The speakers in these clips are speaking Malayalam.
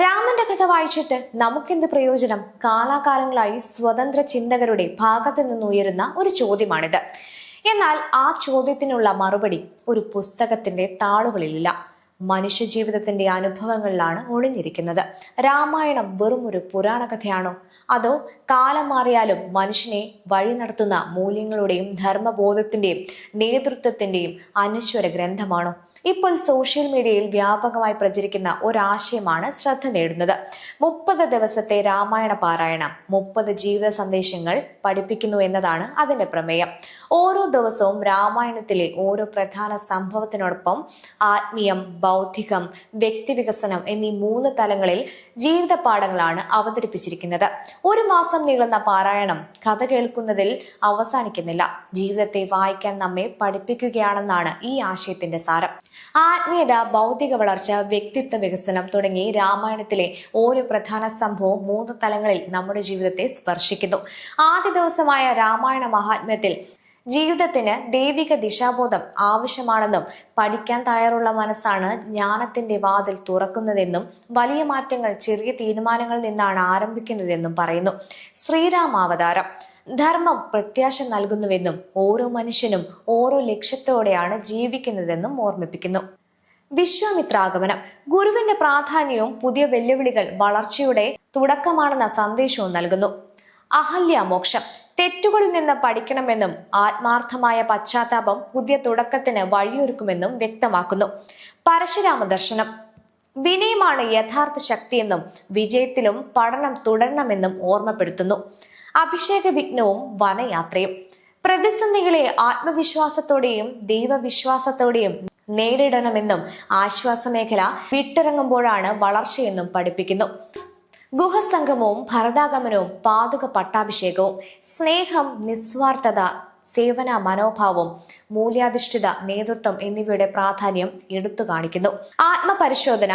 രാമന്റെ കഥ വായിച്ചിട്ട് നമുക്കെന്ത് പ്രയോജനം? കാലാകാലങ്ങളായി സ്വതന്ത്ര ചിന്തകരുടെ ഭാഗത്തു നിന്നുയരുന്ന ഒരു ചോദ്യമാണിത്. എന്നാൽ ആ ചോദ്യത്തിനുള്ള മറുപടി ഒരു പുസ്തകത്തിന്റെ താളുകളിലില്ല, മനുഷ്യജീവിതത്തിന്റെ അനുഭവങ്ങളിലാണ് ഒളിഞ്ഞിരിക്കുന്നത്. രാമായണം വെറും ഒരു പുരാണ കഥയാണോ, അതോ കാലം മാറിയാലും മനുഷ്യനെ വഴി നടത്തുന്ന മൂല്യങ്ങളുടെയും ധർമ്മബോധത്തിന്റെയും നേതൃത്വത്തിന്റെയും അനശ്വര ഗ്രന്ഥമാണോ? ഇപ്പോൾ സോഷ്യൽ മീഡിയയിൽ വ്യാപകമായി പ്രചരിക്കുന്ന ഒരാശയമാണ് ശ്രദ്ധ നേടുന്നത്. 30 ദിവസത്തെ രാമായണ പാരായണം 30 ജീവിത സന്ദേശങ്ങൾ പഠിപ്പിക്കുന്നു എന്നതാണ് അതിന്റെ പ്രമേയം. ഓരോ ദിവസവും രാമായണത്തിലെ ഓരോ പ്രധാന സംഭവത്തിനോടൊപ്പം ആത്മീയം, ബൗദ്ധികം, വ്യക്തിവികസനം എന്നീ 3 തലങ്ങളിൽ ജീവിത പാഠങ്ങളാണ് അവതരിപ്പിച്ചിരിക്കുന്നത്. ഒരു മാസം നീളുന്ന പാരായണം കഥ കേൾക്കുന്നതിൽ അവസാനിക്കുന്നില്ല, ജീവിതത്തെ വായിക്കാൻ നമ്മെ പഠിപ്പിക്കുകയാണെന്നാണ് ഈ ആശയത്തിന്റെ സാരം. ആത്മീയത, ബൗദ്ധിക വളർച്ച, വ്യക്തിത്വ വികസനം തുടങ്ങി രാമായണത്തിലെ ഓരോ പ്രധാന സംഭവവും 3 തലങ്ങളിൽ നമ്മുടെ ജീവിതത്തെ സ്പർശിക്കുന്നു. ആദ്യ ദിവസമായ രാമായണ മഹാത്മ്യത്തിൽ ജീവിതത്തിന് ദൈവിക ദിശാബോധം ആവശ്യമാണെന്നും പഠിക്കാൻ തയ്യാറുള്ള മനസ്സാണ് ജ്ഞാനത്തിന്റെ വാതിൽ തുറക്കുന്നതെന്നും വലിയ മാറ്റങ്ങൾ ചെറിയ തീരുമാനങ്ങളിൽ നിന്നാണ് ആരംഭിക്കുന്നതെന്നും പറയുന്നു. ശ്രീരാമാവതാരം ധർമ്മം പ്രത്യാശ നൽകുന്നുവെന്നും ഓരോ മനുഷ്യനും ഓരോ ലക്ഷ്യത്തോടെയാണ് ജീവിക്കുന്നതെന്നും ഓർമ്മിപ്പിക്കുന്നു. വിശ്വാമിത്രാഗമനം ഗുരുവിന്റെ പ്രാധാന്യവും പുതിയ വെല്ലുവിളികൾ വളർച്ചയുടെ തുടക്കമാണെന്ന സന്ദേശവും നൽകുന്നു. അഹല്യാമോക്ഷം തെറ്റുകളിൽ നിന്ന് പഠിക്കണമെന്നും ആത്മാർത്ഥമായ പശ്ചാത്താപം പുതിയ തുടക്കത്തിന് വഴിയൊരുക്കുമെന്നും വ്യക്തമാക്കുന്നു. പരശുരാമ ദർശനം വിനയമാണ് യഥാർത്ഥ ശക്തിയെന്നും വിജയത്തിലും പഠനം തുടരണമെന്നും ഓർമ്മപ്പെടുത്തുന്നു. അഭിഷേക വിഘ്നവും വനയാത്രയും പ്രതിസന്ധികളെ ആത്മവിശ്വാസത്തോടെയും ദൈവവിശ്വാസത്തോടെയും നേരിടണമെന്നും ആശ്വാസമേഖല വിട്ടിറങ്ങുമ്പോഴാണ് വളർച്ചയെന്നും പഠിപ്പിക്കുന്നു. ഗുഹസംഗമവും ഭരതാഗമനവും പാതുക പട്ടാഭിഷേകവും സ്നേഹം, നിസ്വാർത്ഥത, സേവന മനോഭാവവും മൂല്യാധിഷ്ഠിത നേതൃത്വം എന്നിവയുടെ പ്രാധാന്യം എടുത്തു കാണിക്കുന്നു. ആത്മപരിശോധന,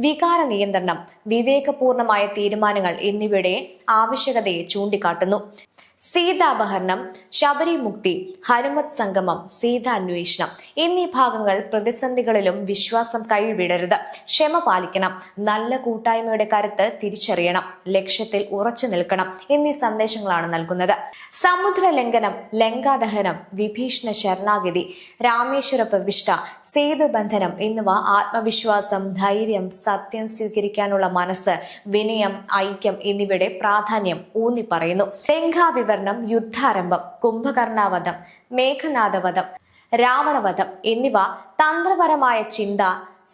വികാര നിയന്ത്രണം, വിവേകപൂർണമായ തീരുമാനങ്ങൾ എന്നിവയുടെ ആവശ്യകതയെ ചൂണ്ടിക്കാട്ടുന്നു. സീതാപഹരണം, ശബരിമുക്തി, ഹനുമത് സംഗമം, സീതാന്വേഷണം എന്നീ ഭാഗങ്ങൾ പ്രതിസന്ധികളിലും വിശ്വാസം കൈവിടരുത്, ക്ഷമ പാലിക്കണം, നല്ല കൂട്ടായ്മയുടെ കരുത്ത് തിരിച്ചറിയണം, ലക്ഷ്യത്തിൽ ഉറച്ചു നിൽക്കണം എന്നീ സന്ദേശങ്ങളാണ് നൽകുന്നത്. സമുദ്ര ലംഘനം, ലങ്കാദഹനം, വിഭീഷണ ശരണാഗതി, രാമേശ്വര പ്രതിഷ്ഠ, സേതുബന്ധനം എന്നിവ ആത്മവിശ്വാസം, ധൈര്യം, സത്യം സ്വീകരിക്കാനുള്ള മനസ്സ്, വിനയം, ഐക്യം എന്നിവയുടെ പ്രാധാന്യം ഊന്നി പറയുന്നു. ലങ്കാവിവരണം, യുദ്ധാരംഭം, കുംഭകർണാവധം, മേഘനാഥവധം, രാവണവധം എന്നിവ തന്ത്രപരമായ ചിന്ത,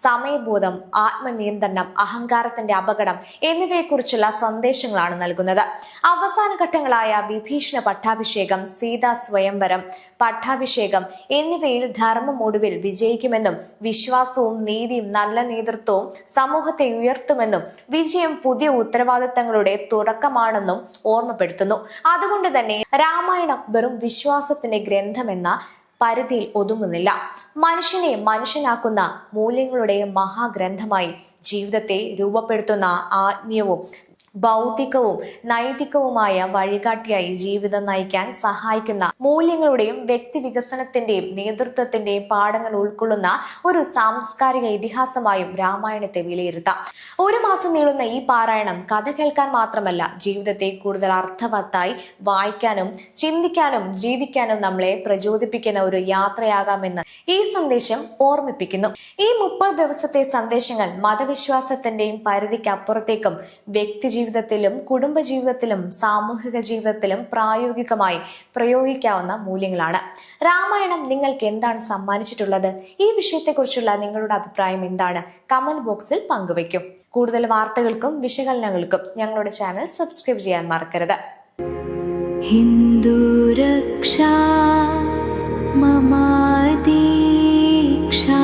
സമയബോധം, ആത്മനിയന്ത്രണം, അഹങ്കാരത്തിന്റെ അപകടം എന്നിവയെക്കുറിച്ചുള്ള സന്ദേശങ്ങളാണ് നൽകുന്നത്. അവസാന ഘട്ടങ്ങളായ വിഭീഷണ പട്ടാഭിഷേകം, സീതാ സ്വയംവരം, പട്ടാഭിഷേകം എന്നിവയിൽ ധർമ്മം ഒടുവിൽ വിജയിക്കുമെന്നും വിശ്വാസവും നീതിയും നല്ല നേതൃത്വവും സമൂഹത്തെ ഉയർത്തുമെന്നും വിജയം പുതിയ ഉത്തരവാദിത്തങ്ങളുടെ തുടക്കമാണെന്നും ഓർമ്മപ്പെടുത്തുന്നു. അതുകൊണ്ട് തന്നെ രാമായണം വെറും വിശ്വാസത്തിന്റെ ഗ്രന്ഥമെന്ന പരിധിയിൽ ഒതുങ്ങുന്നില്ല. മനുഷ്യനെ മനുഷ്യനാക്കുന്ന മൂല്യങ്ങളുടെ മഹാഗ്രന്ഥമായി ജീവിതത്തെ രൂപപ്പെടുത്തുന്ന ആത്മീയവും ബൗദ്ധികവും നൈതികവുമായ വഴികാട്ടിയായി ജീവിതം നയിക്കാൻ സഹായിക്കുന്ന മൂല്യങ്ങളുടെയും വ്യക്തി വികസനത്തിന്റെയും നേതൃത്വത്തിന്റെയും പാഠങ്ങൾ ഉൾക്കൊള്ളുന്ന ഒരു സാംസ്കാരിക ഇതിഹാസമായും രാമായണത്തെ വിലയിരുത്താം. ഒരു മാസം നീളുന്ന ഈ പാരായണം കഥ കേൾക്കാൻ മാത്രമല്ല, ജീവിതത്തെ കൂടുതൽ അർത്ഥവത്തായി വായിക്കാനും ചിന്തിക്കാനും ജീവിക്കാനും നമ്മളെ പ്രചോദിപ്പിക്കുന്ന ഒരു യാത്രയാകാമെന്ന് ഈ സന്ദേശം ഓർമ്മിപ്പിക്കുന്നു. ഈ 30 ദിവസത്തെ സന്ദേശങ്ങൾ മതവിശ്വാസത്തിന്റെയും പരിധിക്കപ്പുറത്തേക്കും വ്യക്തി ജീവിതത്തിലും കുടുംബജീവിതത്തിലും സാമൂഹിക ജീവിതത്തിലും പ്രായോഗികമായി പ്രയോഗിക്കാവുന്ന മൂല്യങ്ങളാണ്. രാമായണം നിങ്ങൾക്ക് എന്താണ് സമ്മാനിച്ചിട്ടുള്ളത്? ഈ വിഷയത്തെക്കുറിച്ചുള്ള നിങ്ങളുടെ അഭിപ്രായം എന്താണ്? കമന്റ് ബോക്സിൽ പങ്കുവയ്ക്കും. കൂടുതൽ വാർത്തകൾക്കും വിശകലനങ്ങൾക്കും ഞങ്ങളുടെ ചാനൽ സബ്സ്ക്രൈബ് ചെയ്യാൻ മറക്കരുത്. ഹിന്ദു രക്ഷാ മമ ദീക്ഷാ.